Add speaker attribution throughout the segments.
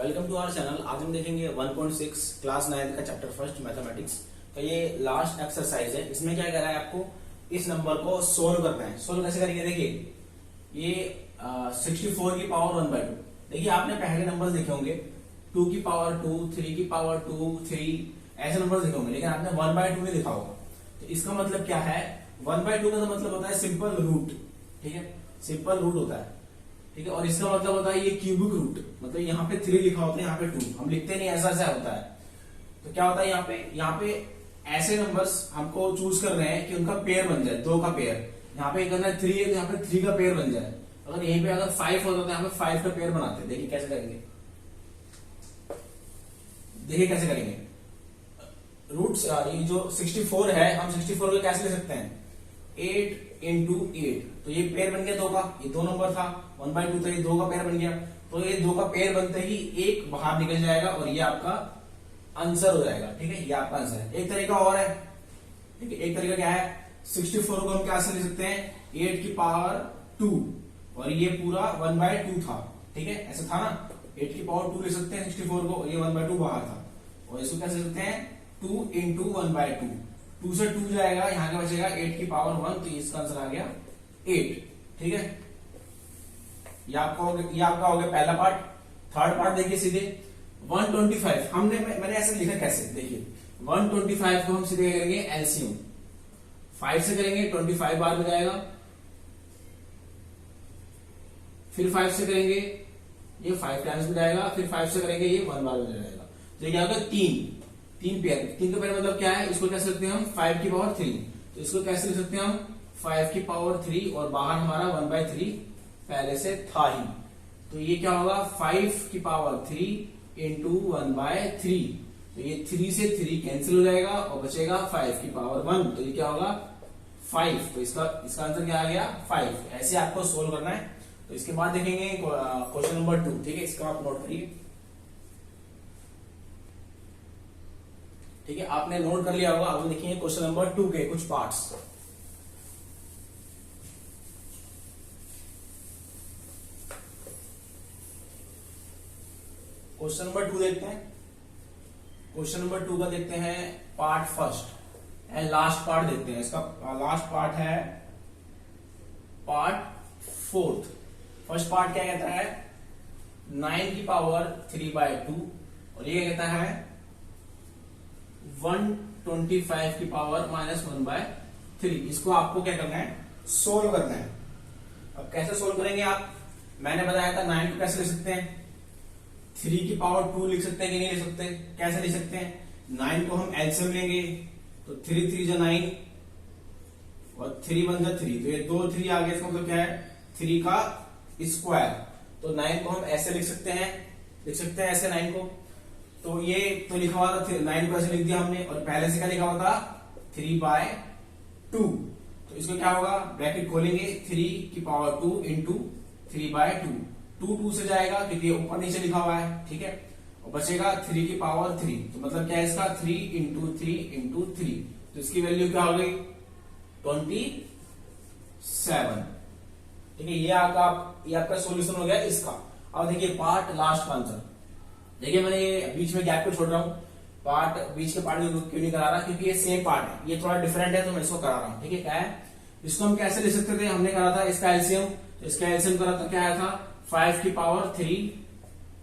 Speaker 1: Welcome to our channel. आज हम देखेंगे 1.6 क्लास 9 का चैप्टर फर्स्ट मैथमेटिक्स का ये लास्ट एक्सरसाइज है। इसमें क्या करा है, आपको इस नंबर को सोल्व करना है। सोल्व कैसे करेंगे, देखिए ये 64 की पावर 1/2। देखिए आपने पहले नंबर देखे होंगे 2 की पावर 2, 3 की पावर 2, 3 ऐसे नंबर देखे होंगे, लेकिन आपने 1/2 नहीं लिखा होगा। तो इसका मतलब क्या है, 1/2 का मतलब होता है सिंपल रूट। ठीक है, सिंपल रूट होता है। ठीक है, और इसका मतलब होता है ये क्यूबिक रूट, मतलब यहाँ पे 3 लिखा होता है, यहाँ पे 2 हम लिखते नहीं, ऐसा ऐसा होता है। तो क्या होता है यहाँ पे ऐसे नंबर्स हमको चूज करने हैं कि उनका पेयर बन जाए, 2 का पेयर। यहाँ पे करना है 3 है तो यहाँ पे 3 का पेयर बन जाए। अगर यहीं पे अगर 5 होता तो यहाँ पे 5 का पेयर बनाते हैं। देखिए कैसे करेंगे, देखिए कैसे करेंगे। रूट्स ये जो 64 है, हम 64 को कैसे ले सकते हैं, 8 into 8। तो ये पेयर बन गया 2 का, ये 2 नंबर था, 1/2 था, ये 2 का पेयर बन गया। तो ये 2 का पेयर बनते ही एक बाहर निकल जाएगा और ये आपका आंसर हो जाएगा। ठीक है, ये आपका आंसर है। एक तरीका और है, ठीक है, एक तरीका क्या है, 64 को हम कैसे ले सकते हैं, 8 की पावर 2 और ये पूरा 1/2 था। ठीक है, ऐसा था ना, 8 की पावर 2 ले सकते हैं 64 को, ये 1/2 बाहर था। और इसको कैसे ले सकते हैं, 2 into 1/2। 2 से 2 जाएगा, यहां क्या बचेगा 8 की पावर 1, तो इसका आंसर आ गया 8। ठीक है, ये आपका हो गया पहला पार्ट। थर्ड पार्ट देखिए सीधे 125। मैंने ऐसे लिखा कैसे, देखिए 125 को हम सीधे करेंगे एलसीएम। 5 से करेंगे 25 बार में जाएगा, फिर 5 से करेंगे ये 5 टाइम्स में जाएगा, फिर 5 से करेंगे ये 1 बार में जाएगा। तो ये क्या होगा, 3 पेयर। 3 का पेयर मतलब क्या है, इसको कैसे लिखते हैं हम, 5 की पावर 3। तो इसको कैसे लिख सकते हैं हम, 5 की पावर 3 और बाहर हमारा 1/3 पहले से था ही। तो ये क्या होगा, 5 की पावर 3 इंटू 1/3। तो ये 3 से 3 कैंसिल हो जाएगा और बचेगा 5 की पावर 1। तो ये क्या होगा 5। तो इसका आंसर क्या आ गया 5। ऐसे आपको सोल्व करना है। तो इसके बाद देखेंगे क्वेश्चन नंबर 2। ठीक है, इसका आप नोट करिए। ठीक है, आपने नोट कर लिया होगा। अब देखिए क्वेश्चन नंबर 2 के कुछ पार्ट्स। क्वेश्चन नंबर 2 देखते हैं। क्वेश्चन नंबर 2 का देखते हैं part first and last part देखते हैं। इसका लास्ट पार्ट है पार्ट 4। फर्स्ट पार्ट क्या कहता है, 9 की पावर 3/2 और ये कहता है 125 की पावर -1/3। इसको आपको क्या करना है, सोल्व करना है। अब कैसे सोल्व करेंगे आप, मैंने बताया था 9 को कैसे लिख सकते हैं, 3 की पावर 2 लिख सकते हैं कि नहीं लिख सकते, कैसे लिख सकते हैं। 9 को हम एलसीएम लेंगे तो 3 3 जा 9 और 3 1 जा 3। तो ये 2 3 आ गया, इसका मतलब क्या है 3 का स्क्वायर। तो 9 को हम ऐसे लिख सकते हैं ऐसे 9 को। तो ये तो लिखा हुआ था 9 को ऐसे लिख दिया हमने, और पहले से क्या लिखा हुआ था 3/2। तो इसको क्या होगा, ब्रैकेट खोलेंगे 3 की पावर 2 इंटू 3/2। 2 से जाएगा क्योंकि ये ऊपर नीचे लिखा हुआ है। ठीक है, और बचेगा 3 की पावर 3। तो मतलब क्या है इसका 3 इंटू 3 इंटू 3। तो इसकी वैल्यू क्या हो गई 27। ठीक है, ये आपका सॉल्यूशन हो गया इसका। अब देखिए पार्ट लास्ट का आंसर। देखिए मैंने ये बीच में गैप को छोड़ रहा हूं, बीच के पार्ट क्यों नहीं करा रहा, क्योंकि ये सेम पार्ट है, ये थोड़ा डिफरेंट है तो मैं इसको करा रहा हूं। ठीक है, क्या है, इसको हम कैसे ले सकते थे, हमने करा था इसका एलसीएम। तो इसका एलसीएम करा था, क्या आया था 5 की पावर 3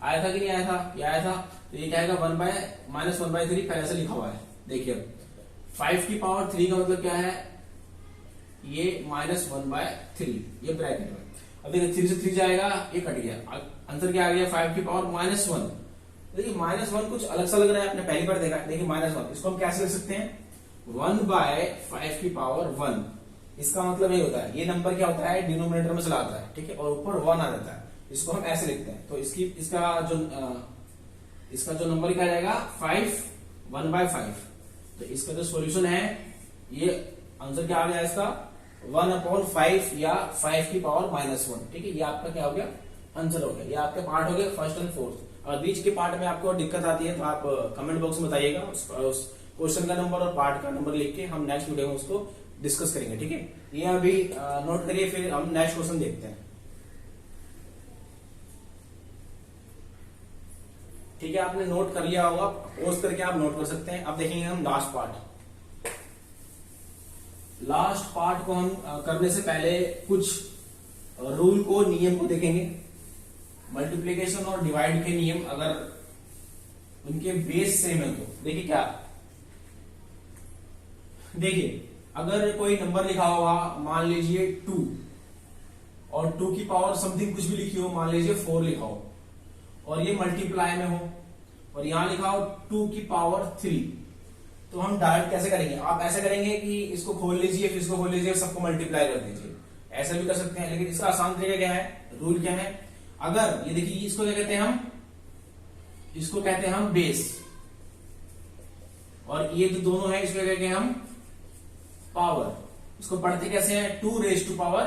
Speaker 1: आया था कि नहीं आया था, ये आया था। तो ये क्या आएगा 1/3 पहले से लिखा हुआ है। देखिए 5 की पावर 3 का मतलब क्या है, ये -1/3, ये ब्रैकेट में। अब देखिए 3 से 3 जाएगा, ये कट गया, आंसर क्या आ गया 5 की पावर -1। देखिए -1 कुछ अलग सा लग रहा है, आपने पहली बार देखा। देखिए -1 इसको हम कैसे लिख सकते हैं, 1/5 की पावर 1। इसका मतलब ये होता है, ये नंबर क्या होता है डिनोमिनेटर में चला आता है। ठीक है, और ऊपर 1 आ जाता है, इसको हम ऐसे लिखते हैं। तो इसका जो नंबर क्या जाएगा 5 1/5। तो इसका जो सॉल्यूशन है, ये आंसर क्या आ गया इसका 1/5 या 5 की पावर -1। ठीक है, ये आपका क्या हो गया आंसर हो गया। ये आपके पार्ट हो गए फर्स्ट एंड फोर्थ। और बीच के पार्ट में आपको दिक्कत आती है तो आप कमेंट बॉक्स में बताइएगा, उस क्वेश्चन का नंबर और पार्ट का नंबर लिख के हम नेक्स्ट वीडियो में उसको डिस्कस करेंगे। ठीक है, ये अभी नोट करिए, फिर हम नेक्स्ट क्वेश्चन देखते हैं। ठीक है, आपने नोट कर लिया होगा, पोस्ट करके आप नोट कर सकते हैं। अब देखेंगे हम लास्ट पार्ट। लास्ट पार्ट को हम करने से पहले कुछ रूल को, नियम को देखेंगे। मल्टीप्लिकेशन और डिवाइड के नियम अगर उनके बेस सेम है तो देखिए क्या, देखिए अगर कोई नंबर लिखा होगा, मान लीजिए 2 और 2 की पावर समथिंग कुछ भी लिखी हो, मान लीजिए 4 लिखा हो, और ये मल्टीप्लाई में हो, और यहां लिखा हो 2 की पावर 3, तो हम डायरेक्ट कैसे करेंगे? आप ऐसे करेंगे कि इसको खोल लीजिए, फिर इसको खोल लीजिए, सबको मल्टीप्लाई कर दीजिए, ऐसा भी कर सकते हैं। लेकिन इसका आसान तरीका क्या है, रूल क्या है? अगर ये देखिए, इसको क्या कहते हैं हम? इसको कहते हैं हम बेस, और ये जो दोनों है इसको कहते हैं हम पावर। इसको पढ़ते कैसे हैं? 2 रेज टू पावर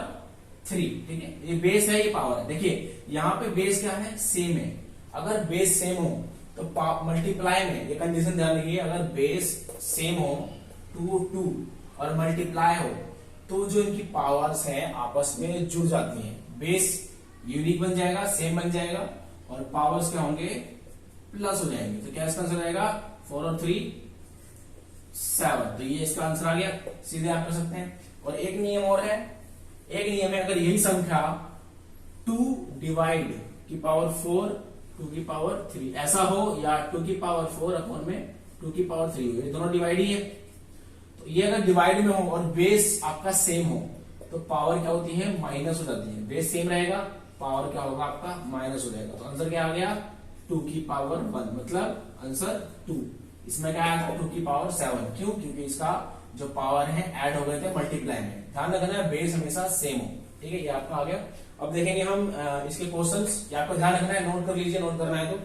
Speaker 1: 3, ठीक है। ये बेस है, ये पावर है। देखिए यहां पे बेस क्या है? सेम है। अगर बेस सेम हो तो मल्टीप्लाई में, ये कंडीशन ध्यान रखिए, अगर बेस सेम हो 2 और मल्टीप्लाई हो तो जो इनकी पावर्स हैं आपस में जुड़ जाती हैं। बेस यूनिक बन जाएगा, सेम बन जाएगा, और पावर्स क्या होंगे? प्लस हो जाएंगे। तो क्या इसका आंसर आएगा? 4 और 3 7। तो ये इसका आंसर आ गया, सीधे आप कर सकते हैं। और एक नियम और है, एक नियम है, अगर यही संख्या 2 डिवाइड की पावर 4 2 की पावर 3 ऐसा हो, या 2 की पावर 4 अपॉन में 2 की पावर 3 हो, ये दोनों डिवाइड ही है। तो ये अगर डिवाइड में हो और बेस आपका सेम हो तो पावर क्या होती है? माइनस हो जाती है। बेस सेम रहेगा, पावर क्या होगा आपका? माइनस हो जाएगा। तो आंसर क्या आ गया? 2 की पावर 1, मतलब आंसर 2। इसमें क्या आया था? 2 की पावर 7। क्यों? क्योंकि इसका जो पावर है ऐड हो गए थे मल्टीप्लाई में। ध्यान रखना है बेस हमेशा सेम हो, ठीक है। ये आपका आ गया। अब देखेंगे हम इसके क्वेश्चंस। ये आपको ध्यान रखना है, नोट कर लीजिए, नोट करना है तो।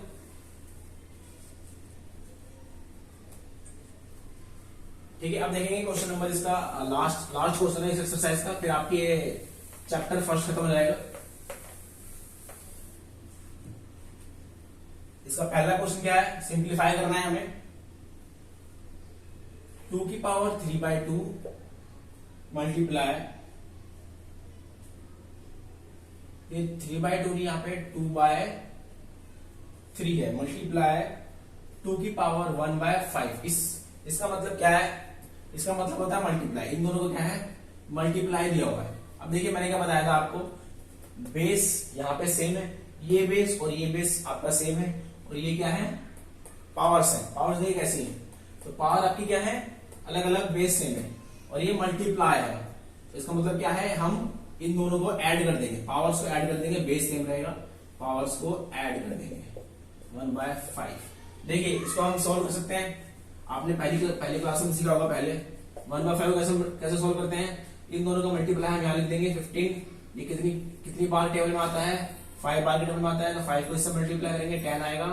Speaker 1: ठीक है, अब देखेंगे क्वेश्चन नंबर इसका लास्ट क्वेश्चन है इस एक्सरसाइज का, फिर आपकी ये चैप्टर फर्स्ट खत्म हो जाएगा। इसका पहला क्वेश्चन क्या है? सिंप्लीफाई करना है हमें। 2 की पावर 3/2 मल्टीप्लाई, ये 3/2 यहाँ पे 2/3 है, मल्टीप्लाई 2 की पावर 1/5। इसका मतलब क्या है? इसका मतलब होता है मल्टीप्लाई। इन दोनों को क्या है? मल्टीप्लाई दिया हुआ है। अब देखिए मैंने क्या बताया था आपको, बेस यहाँ पे सेम है, ये बेस और ये बेस आपका सेम है, और ये क्या है? पावर्स है। पावर्स देखिए कैसी है, तो पावर आपकी क्या है? अलग अलग, बेस सेम है, और ये मल्टीप्लाई है। तो इसका मतलब क्या है? हम इन दोनों को ऐड कर देंगे, पावर्स को ऐड कर देंगे, बेस सेम रहेगा, पावर्स को ऐड कर देंगे 1/5। देखिए इसको हम सोल्व कर सकते हैं। आपने पहली क्लास में सीखा होगा पहले 1/5 कैसे सोल्व करते हैं। इन दोनों का मल्टीप्लाई हम यहाँ लिख देंगे 15। ये कितनी बार टेबल में आता है? 5 बार के टेबल में आता है, तो 5 को इससे मल्टीप्लाई करेंगे 10 आएगा,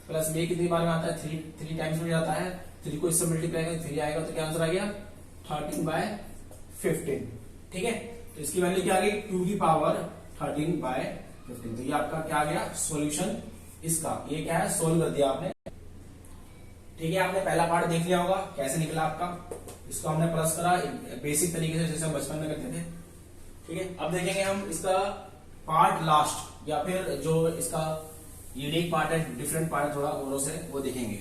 Speaker 1: प्लस में कितनी बार में आता है? 3 टाइम्स में जाता है, 3 को इससे मल्टीप्लाई करेंगे 3 आएगा, तो क्या आंसर आ गया? 13/15, ठीक है। तो इसकी वैल्यू क्या आ गई? 2 की पावर 13/15। तो ये आपका क्या आ गया? सॉल्यूशन इसका। ये क्या है? सोल्व कर दिया आपने, ठीक है। आपने पहला पार्ट देख लिया होगा कैसे निकला आपका। इसको हमने प्लस करा बेसिक तरीके से, जैसे हम बचपन में करते थे, ठीक है। अब देखेंगे हम इसका पार्ट लास्ट, या फिर जो इसका यूनिक पार्ट है, डिफरेंट पार्ट थोड़ा औरों से, वो देखेंगे।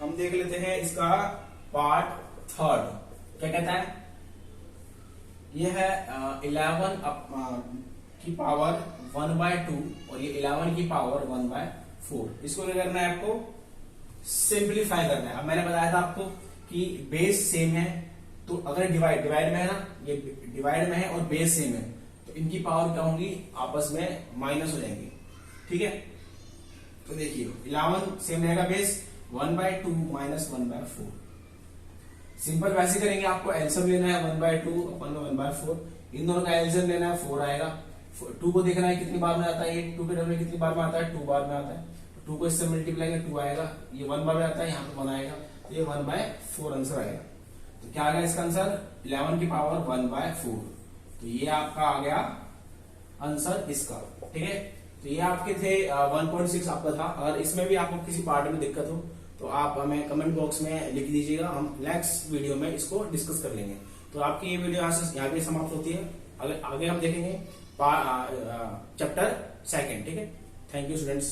Speaker 1: हम देख लेते हैं इसका पार्ट थर्ड। क्या कहता है? ये है 11 की पावर 1/2 और ये 11 की पावर 1/4। इसको क्या करना है? आपको सिंप्लीफाई करना है। अब मैंने बताया था आपको कि बेस सेम है, तो अगर डिवाइड में है ना, ये डिवाइड में है और बेस सेम है, तो इनकी पावर क्या होंगी? आपस में माइनस हो जाएंगी, ठीक है। तो देखिए 11 सेम रहेगा बेस, 1/2 माइनस 1/4। सिंपल वैसे करेंगे, आपको एलसीएम लेना है 1/2 अपन 1/4, इन दोनों का एलसीएम लेना है 4 आएगा। 2 को देखना है कितनी बार में आता है, ये 2 के टेबल में कितनी बार में आता है? 2 बार में आता है। 2 को इससे मल्टीप्लाई करें 2 आएगा, ये 1 बार में आता है, यहाँ पे 1 आएगा, तो ये 1/4 आंसर आएगा। तो क्या आ गया इसका आंसर? 11 की पावर 1/4। तो ये आपका आ गया आंसर इसका, ठीक है। तो ये आपके थे 1.6 आपका था। अगर इसमें भी आपको किसी पार्ट में दिक्कत हो तो आप हमें कमेंट बॉक्स में लिख दीजिएगा, हम नेक्स्ट वीडियो में इसको डिस्कस कर लेंगे। तो आपकी ये वीडियो यहाँ पे समाप्त होती है। अगर आगे हम देखेंगे चैप्टर सेकंड। ठीक है, थैंक यू स्टूडेंट्स।